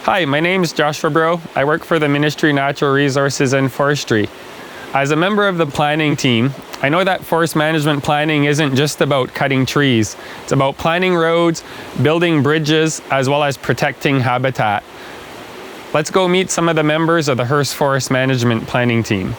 Hi, my name is Josh Fabreau. I work for the Ministry of Natural Resources and Forestry. As a member of the planning team, I know that forest management planning isn't just about cutting trees. It's about planning roads, building bridges, as well as protecting habitat. Let's go meet some of the members of the Hearst Forest Management Planning Team.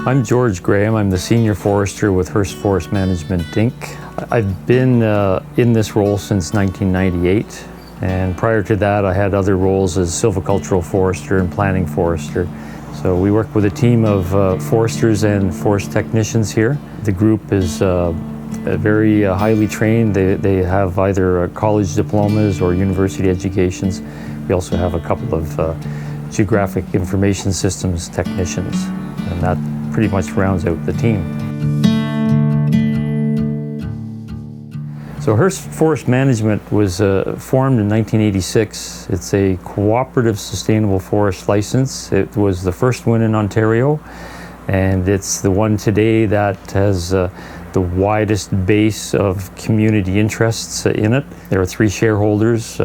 I'm George Graham. I'm the Senior Forester with Hearst Forest Management, Inc. I've been in this role since 1998, and prior to that I had other roles as silvicultural forester and planning forester. So we work with a team of foresters and forest technicians here. The group is very highly trained. They have either college diplomas or university educations. We also have a couple of geographic information systems technicians, and that pretty much rounds out the team. So Hearst Forest Management was formed in 1986. It's a cooperative sustainable forest license. It was the first one in Ontario, and it's the one today that has the widest base of community interests in it. There are three shareholders,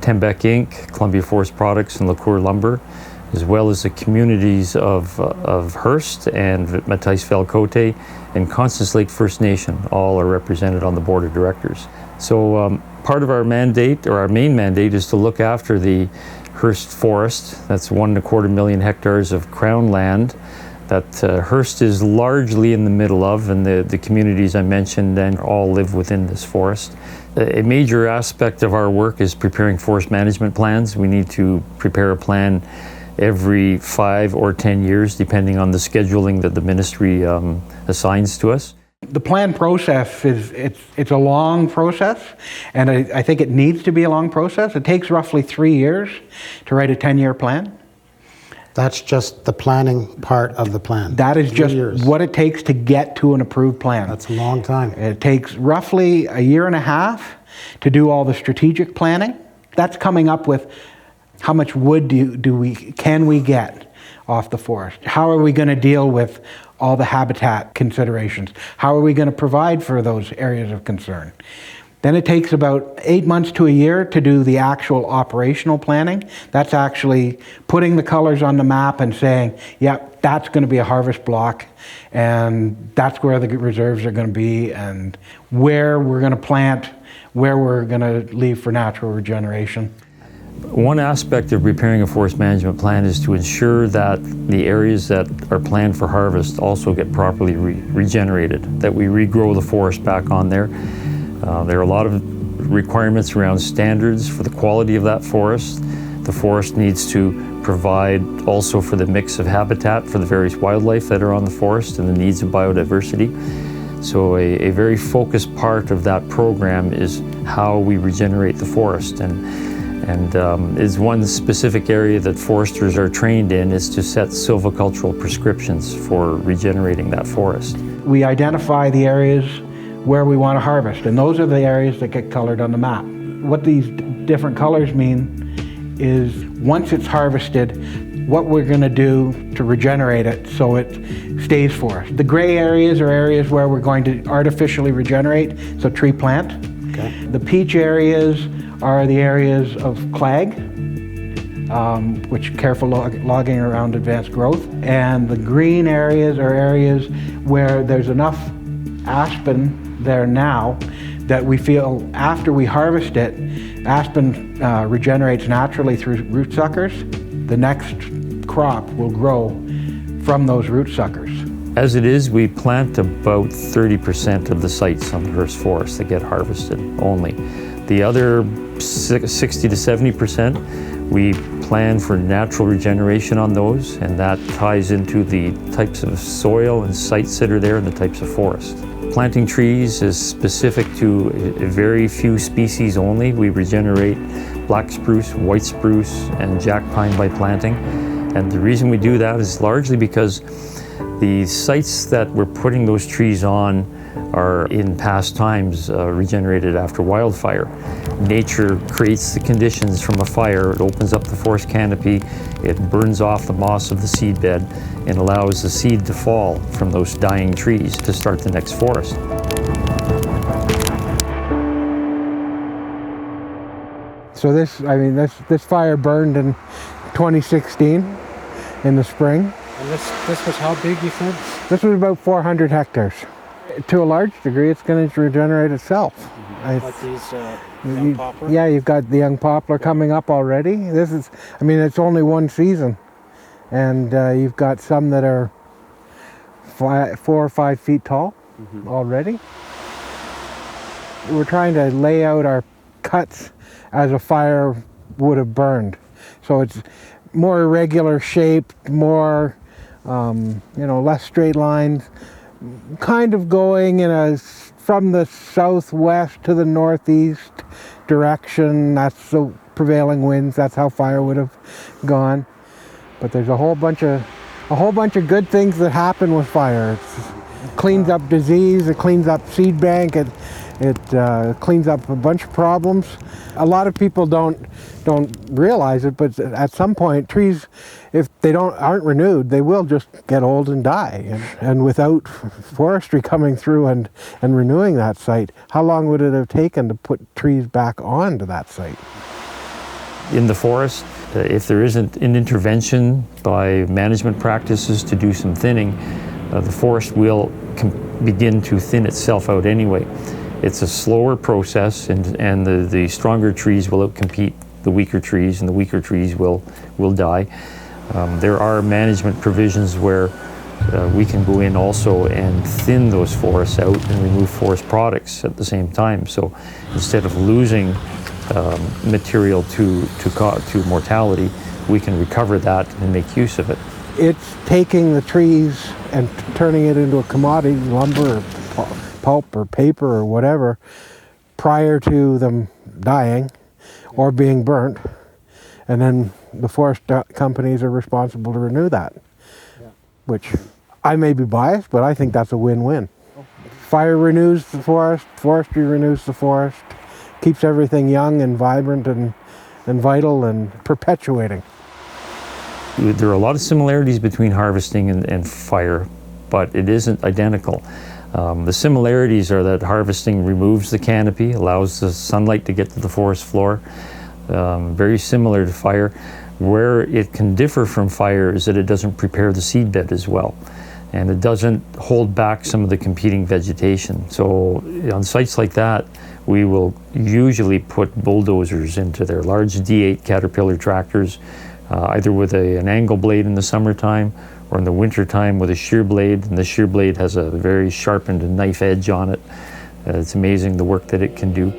Tembec Inc., Columbia Forest Products, and LaCour Lumber, as well as the communities of Hearst and Matisse-Val-Côté and Constance Lake First Nation. All are represented on the board of directors. So part of our mandate, or our main mandate, is to look after the Hearst Forest. That's 1.25 million hectares of crown land that Hearst is largely in the middle of, and the communities I mentioned then all live within this forest. A major aspect of our work is preparing forest management plans. We need to prepare a plan every 5 or 10 years, depending on the scheduling that the ministry assigns to us. The plan process it's a long process, and I think it needs to be a long process. It takes roughly 3 years to write a 10-year plan. That's just the planning part of the plan. That is just what it takes to get to an approved plan. That's a long time. It takes roughly a year and a half to do all the strategic planning. That's coming up with how much wood can we get off the forest? How are we going to deal with all the habitat considerations? How are we going to provide for those areas of concern? Then it takes about 8 months to a year to do the actual operational planning. That's actually putting the colors on the map and saying, yep, that's going to be a harvest block, and that's where the reserves are going to be, and where we're going to plant, where we're going to leave for natural regeneration. One aspect of preparing a forest management plan is to ensure that the areas that are planned for harvest also get properly regenerated, that we regrow the forest back on there. There are a lot of requirements around standards for the quality of that forest. The forest needs to provide also for the mix of habitat for the various wildlife that are on the forest and the needs of biodiversity. So a very focused part of that program is how we regenerate the forest, and is one specific area that foresters are trained in is to set silvicultural prescriptions for regenerating that forest. We identify the areas where we want to harvest, and those are the areas that get colored on the map. What these different colors mean is once it's harvested, what we're going to do to regenerate it so it stays forest. The gray areas are areas where we're going to artificially regenerate, so tree plant. Okay. The peach areas are the areas of clag. which careful logging around advanced growth. And the green areas are areas where there's enough aspen there now that we feel after we harvest it, aspen regenerates naturally through root suckers. The next crop will grow from those root suckers. As it is, we plant about 30% of the sites on the Hearst Forest that get harvested only. The other 60 to 70%, we plan for natural regeneration on those, and that ties into the types of soil and sites that are there and the types of forest. Planting trees is specific to a very few species only. We regenerate black spruce, white spruce, and jack pine by planting. And the reason we do that is largely because the sites that we're putting those trees on are in past times regenerated after wildfire. Nature creates the conditions from a fire. It opens up the forest canopy, it burns off the moss of the seedbed, and allows the seed to fall from those dying trees to start the next forest. So this fire burned in 2016 in the spring. And this was how big, you said? This was about 400 hectares. To a large degree, it's going to regenerate itself. Like these young poplar? Yeah, you've got the young poplar coming up already. It's only one season. And you've got some that are 4 or 5 feet tall already. We're trying to lay out our cuts as a fire would have burned. So it's more irregular shaped, more less straight lines, kind of going from the southwest to the northeast direction. That's the prevailing winds. That's how fire would have gone. But there's a whole bunch of good things that happen with fire. It cleans up disease. It cleans up seed bank. It cleans up a bunch of problems. A lot of people don't realize it, but at some point, trees, if they aren't renewed, they will just get old and die. And without forestry coming through and renewing that site, how long would it have taken to put trees back onto that site? In the forest, if there isn't an intervention by management practices to do some thinning, the forest will begin to thin itself out anyway. It's a slower process, and the stronger trees will outcompete the weaker trees, and the weaker trees will die. There are management provisions where we can go in also and thin those forests out and remove forest products at the same time. So instead of losing material to mortality, we can recover that and make use of it. It's taking the trees and turning it into a commodity, lumber or pulp or paper or whatever, prior to them dying or being burnt, and then the forest companies are responsible to renew that. Which I may be biased, but I think that's a win-win. Fire renews the forest, forestry renews the forest, keeps everything young and vibrant and vital and perpetuating. There are a lot of similarities between harvesting and fire, but it isn't identical. The similarities are that harvesting removes the canopy, allows the sunlight to get to the forest floor, very similar to fire. Where it can differ from fire is that it doesn't prepare the seedbed as well, and it doesn't hold back some of the competing vegetation. So on sites like that, we will usually put bulldozers into their large D8 Caterpillar tractors, either with an angle blade in the summertime or in the wintertime with a shear blade, and the shear blade has a very sharpened knife edge on it. It's amazing the work that it can do.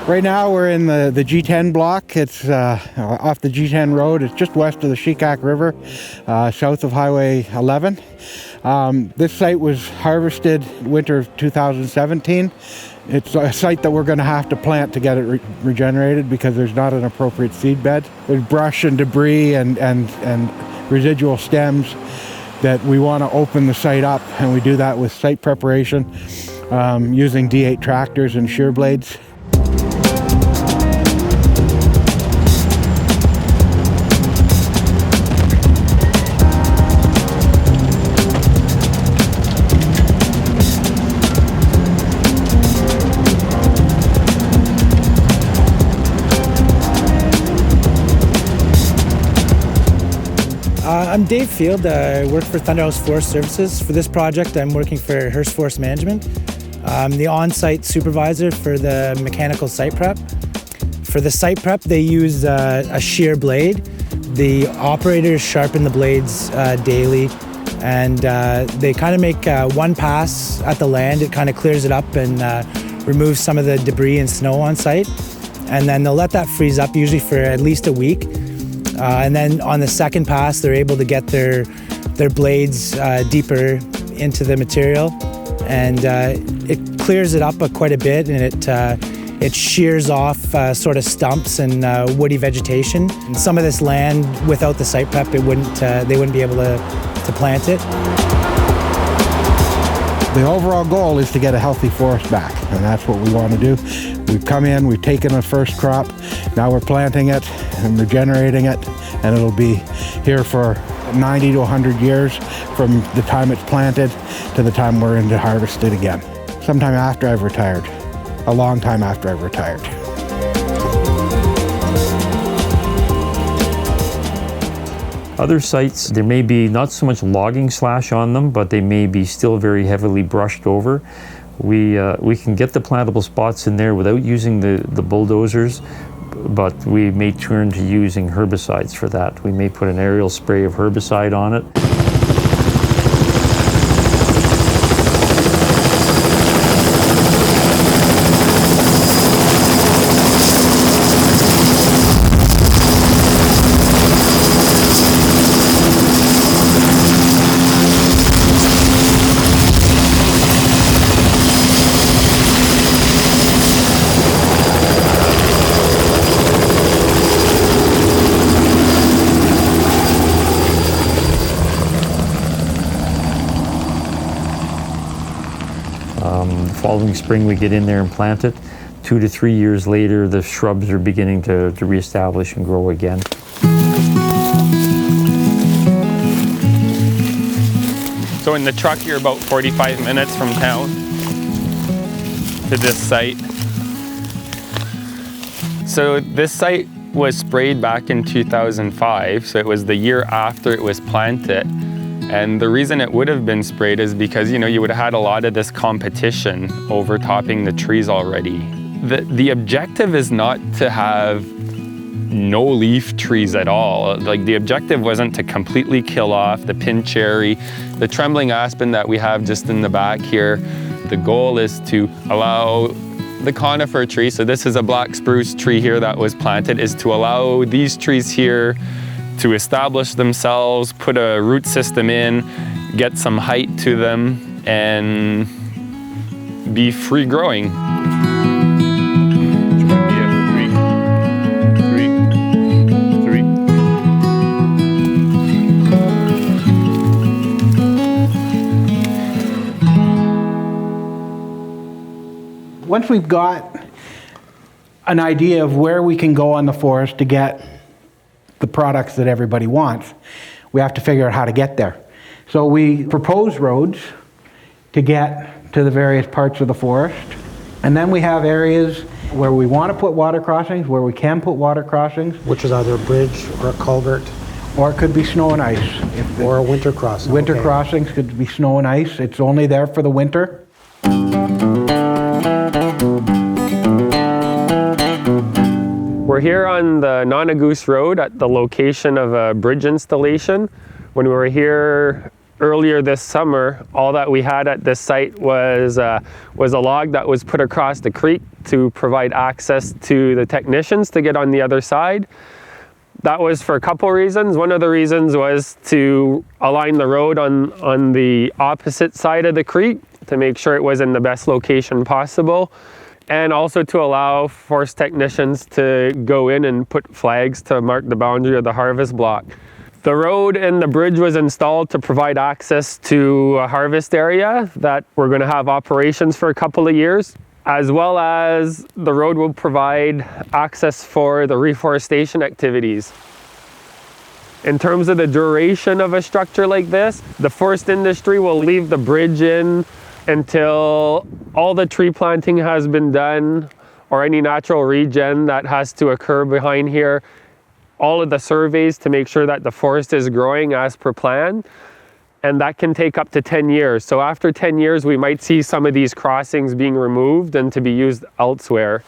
Right now we're in the G10 block. It's off the G10 road. It's just west of the Shikak River, south of Highway 11. This site was harvested winter of 2017. It's a site that we're going to have to plant to get it regenerated because there's not an appropriate seed bed. There's brush and debris and residual stems that we want to open the site up, and we do that with site preparation using D8 tractors and shear blades. I'm Dave Field. I work for Thunderhouse Forest Services. For this project, I'm working for Hearst Forest Management. I'm the on-site supervisor for the mechanical site prep. For the site prep, they use a shear blade. The operators sharpen the blades daily, and they kind of make one pass at the land. It kind of clears it up and removes some of the debris and snow on site. And then they'll let that freeze up, usually for at least a week. And then on the second pass, they're able to get their blades deeper into the material, and it clears it up quite a bit, and it shears off sort of stumps and woody vegetation. And some of this land, without the site prep, they wouldn't be able to plant it. The overall goal is to get a healthy forest back, and that's what we want to do. We've come in, we've taken the first crop, now we're planting it and regenerating it, and it'll be here for 90 to 100 years from the time it's planted to the time we're in to harvest it again. Sometime after I've retired, a long time after I've retired. Other sites, there may be not so much logging slash on them, but they may be still very heavily brushed over. We can get the plantable spots in there without using the bulldozers, but we may turn to using herbicides for that. We may put an aerial spray of herbicide on it. The following spring we get in there and plant it. 2 to 3 years later, the shrubs are beginning to reestablish and grow again. So in the truck, you're about 45 minutes from town to this site. So this site was sprayed back in 2005, so it was the year after it was planted. And the reason it would have been sprayed is because, you know, you would have had a lot of this competition overtopping the trees already. The objective is not to have no leaf trees at all. Like, the objective wasn't to completely kill off the pin cherry, the trembling aspen that we have just in the back here. The goal is to allow the conifer tree, so this is a black spruce tree here that was planted, is to allow these trees here to establish themselves, put a root system in, get some height to them, and be free growing. Once we've got an idea of where we can go on the forest to get the products that everybody wants, we have to figure out how to get there. So we propose roads to get to the various parts of the forest, and then we have areas where we want to put water crossings, where we can put water crossings. Which is either a bridge or a culvert. Or it could be snow and ice. Or a winter crossing. Winter crossings could be snow and ice. It's only there for the winter. We're here on the Nonagoose Road at the location of a bridge installation. When we were here earlier this summer, all that we had at this site was a log that was put across the creek to provide access to the technicians to get on the other side. That was for a couple reasons. One of the reasons was to align the road on the opposite side of the creek to make sure it was in the best location possible, and also to allow forest technicians to go in and put flags to mark the boundary of the harvest block. The road and the bridge was installed to provide access to a harvest area that we're going to have operations for a couple of years, as well as the road will provide access for the reforestation activities. In terms of the duration of a structure like this, the forest industry will leave the bridge in until all the tree planting has been done, or any natural regen that has to occur behind here all of the surveys to make sure that the forest is growing as per plan. And that can take up to 10 years. So after 10 years, we might see some of these crossings being removed and to be used elsewhere.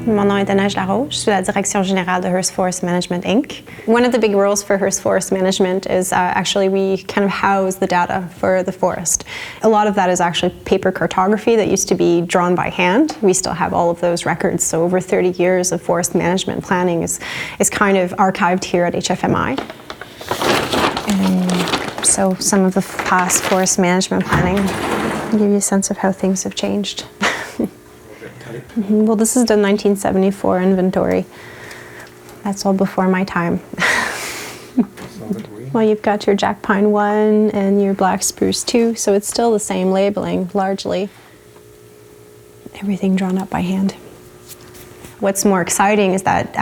Mon nom est Neige Laroche. Je suis la direction générale de Hearst Forest Management, Inc. One of the big roles for Hearst Forest Management is actually we kind of house the data for the forest. A lot of that is actually paper cartography that used to be drawn by hand. We still have all of those records. So over 30 years of forest management planning is kind of archived here at HFMI. And so some of the past forest management planning give you a sense of how things have changed. Well, this is the 1974 inventory. That's all before my time. Well, you've got your Jack Pine 1 and your Black Spruce 2, so it's still the same labeling, largely. Everything drawn up by hand. What's more exciting is that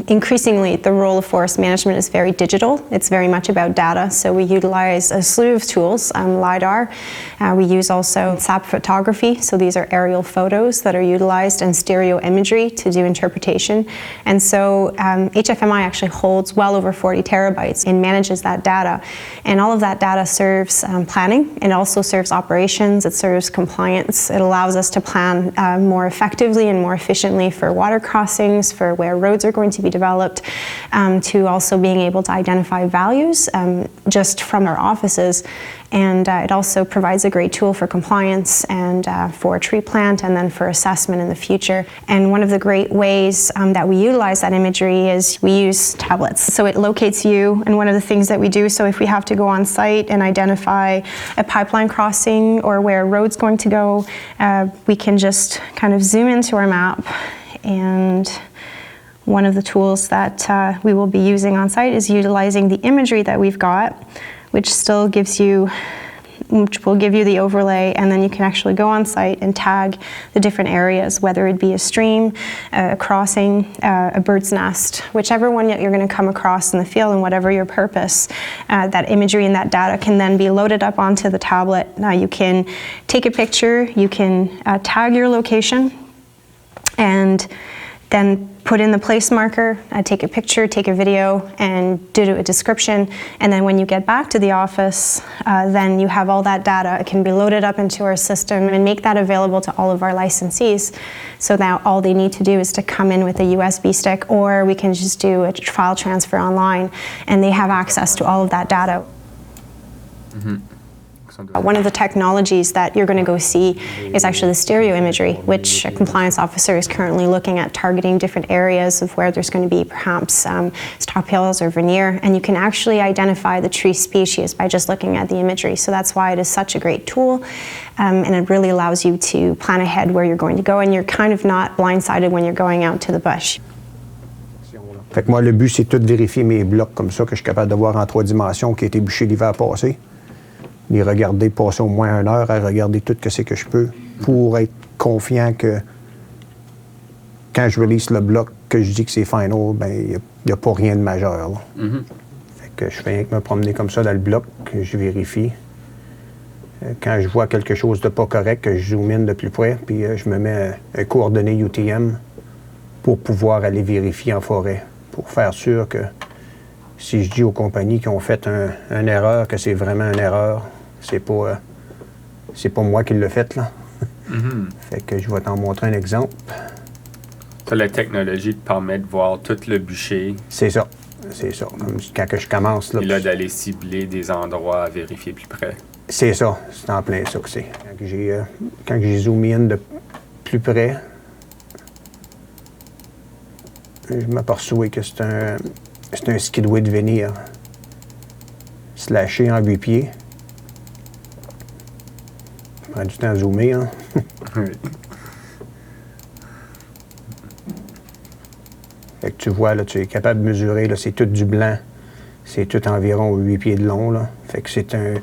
increasingly the role of forest management is very digital. It's very much about data, so we utilize a slew of tools, LiDAR. We use also SAP photography, so these are aerial photos that are utilized, and stereo imagery to do interpretation. And so HFMI actually holds well over 40 terabytes and manages that data. And all of that data serves planning. It also serves operations. It serves compliance. It allows us to plan more effectively and more efficiently for water crossings, for where roads are going to be developed, to also being able to identify values just from our offices. And it also provides a great tool for compliance and for tree plant and then for assessment in the future. And one of the great ways that we utilize that imagery is we use tablets. So it locates you, and one of the things that we do, so if we have to go on site and identify a pipeline crossing or where a road's going to go, we can just kind of zoom into our map. And one of the tools that we will be using on site is utilizing the imagery that we've got, which will give you the overlay, and then you can actually go on site and tag the different areas, whether it be a stream, a crossing, a bird's nest, whichever one you're going to come across in the field and whatever your purpose. That imagery and that data can then be loaded up onto the tablet. Now you can take a picture, you can tag your location, and then put in the place marker, take a picture, take a video, and do a description. And then when you get back to the office, then you have all that data. It can be loaded up into our system and make that available to all of our licensees. So now all they need to do is to come in with a USB stick, or we can just do a file transfer online, and they have access to all of that data. Mm-hmm. One of the technologies that you're going to go see is actually the stereo imagery, which a compliance officer is currently looking at, targeting different areas of where there's going to be perhaps stop hills or veneer, and you can actually identify the tree species by just looking at the imagery. So that's why it is such a great tool, and it really allows you to plan ahead where you're going to go, and you're kind of not blindsided when you're going out to the bush. Fait que moi, le but, c'est tout vérifier mes blocs comme ça, que je suis capable de voir en 3 dimensions qui a été bûché l'hiver passé. Les regarder passer au moins 1 heure à regarder tout ce que je peux pour être confiant que quand je release le bloc, que je dis que c'est final, ben il n'y a pas rien de majeur. Mm-hmm. Fait que je fais rien que me promener comme ça dans le bloc, que je vérifie. Quand je vois quelque chose de pas correct, que je zoome in de plus près, puis je me mets un coordonné UTM pour pouvoir aller vérifier en forêt, pour faire sûr que si je dis aux compagnies qui ont fait une erreur, que c'est vraiment une erreur, c'est pas moi qui l'ai fait, là. Mm-hmm. Fait que je vais t'en montrer un exemple. Tu as la technologie te permet de voir tout le bûcher. C'est ça. C'est ça. Comme quand que je commence, là. Et là, d'aller cibler des endroits à vérifier plus près. C'est ça. C'est en plein ça que c'est. Quand j'ai zoomé in de plus près, je m'aperçois que c'est un skidway de venir slashé en 8 pieds. Ça prend du temps à zoomer, hein? Oui. Fait que tu vois, là, tu es capable de mesurer, là, c'est tout du blanc. C'est tout environ 8 pieds de long, là. Fait que c'est un...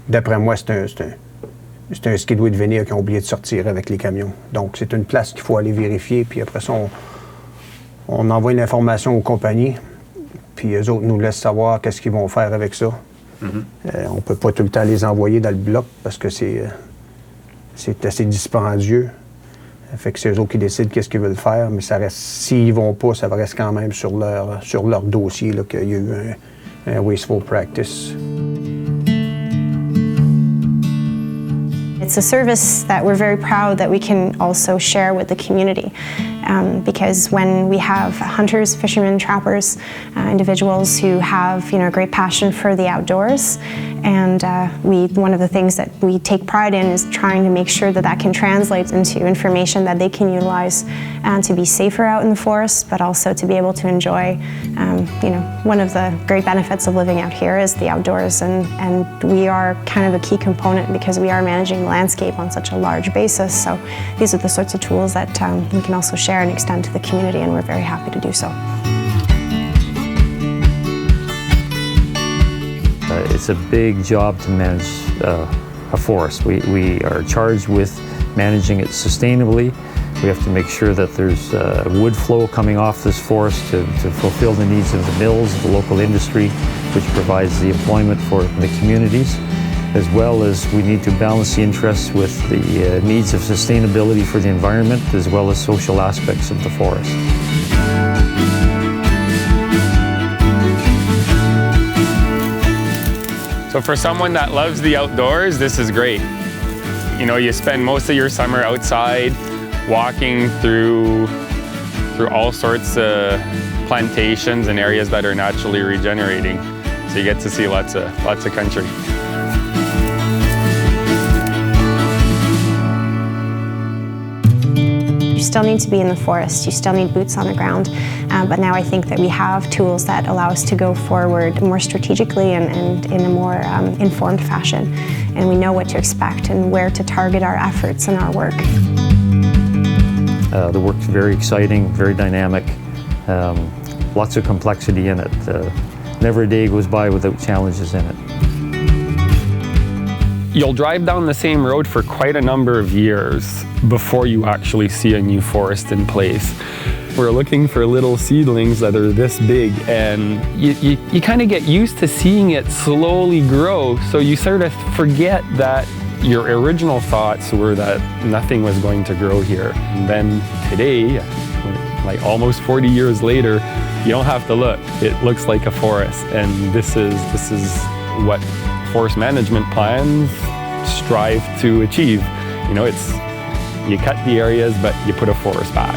D'après moi, c'est un skidway de venir qui ont oublié de sortir avec les camions. Donc, c'est une place qu'il faut aller vérifier, puis après ça, on envoie l'information aux compagnies, puis eux autres nous laissent savoir qu'est-ce qu'ils vont faire avec ça. Mm-hmm. On ne peut pas tout le temps les envoyer dans le bloc parce que c'est assez dispendieux. Fait que c'est eux autres qui décident qu'est-ce qu'ils veulent faire, mais ça reste, s'ils vont pas, ça va rester quand même sur leur dossier là, qu'il y a eu un wasteful practice. It's a service that we're very proud that we can also share with the community. Because when we have hunters, fishermen, trappers, individuals who have a great passion for the outdoors, and one of the things that we take pride in is trying to make sure that that can translate into information that they can utilize to be safer out in the forest, but also to be able to enjoy. One of the great benefits of living out here is the outdoors, and we are kind of a key component because we are managing the landscape on such a large basis. So these are the sorts of tools that we can also share and extend to the community, and we're very happy to do so. It's a big job to manage a forest. We are charged with managing it sustainably. We have to make sure that there's wood flow coming off this forest to fulfill the needs of the mills, the local industry, which provides the employment for the communities, as well as we need to balance the interests with the needs of sustainability for the environment, as well as social aspects of the forest. So for someone that loves the outdoors, this is great. You spend most of your summer outside, walking through all sorts of plantations and areas that are naturally regenerating. So you get to see lots of country. You still need to be in the forest, you still need boots on the ground, but now I think that we have tools that allow us to go forward more strategically and in a more informed fashion. And we know what to expect and where to target our efforts and our work. The work's very exciting, very dynamic, lots of complexity in it. Never a day goes by without challenges in it. You'll drive down the same road for quite a number of years before you actually see a new forest in place. We're looking for little seedlings that are this big, and you kind of get used to seeing it slowly grow, so you sort of forget that your original thoughts were that nothing was going to grow here. And then today, like almost 40 years later, you don't have to look. It looks like a forest, and this is what forest management plans strive to achieve. You cut the areas, but you put a forest back.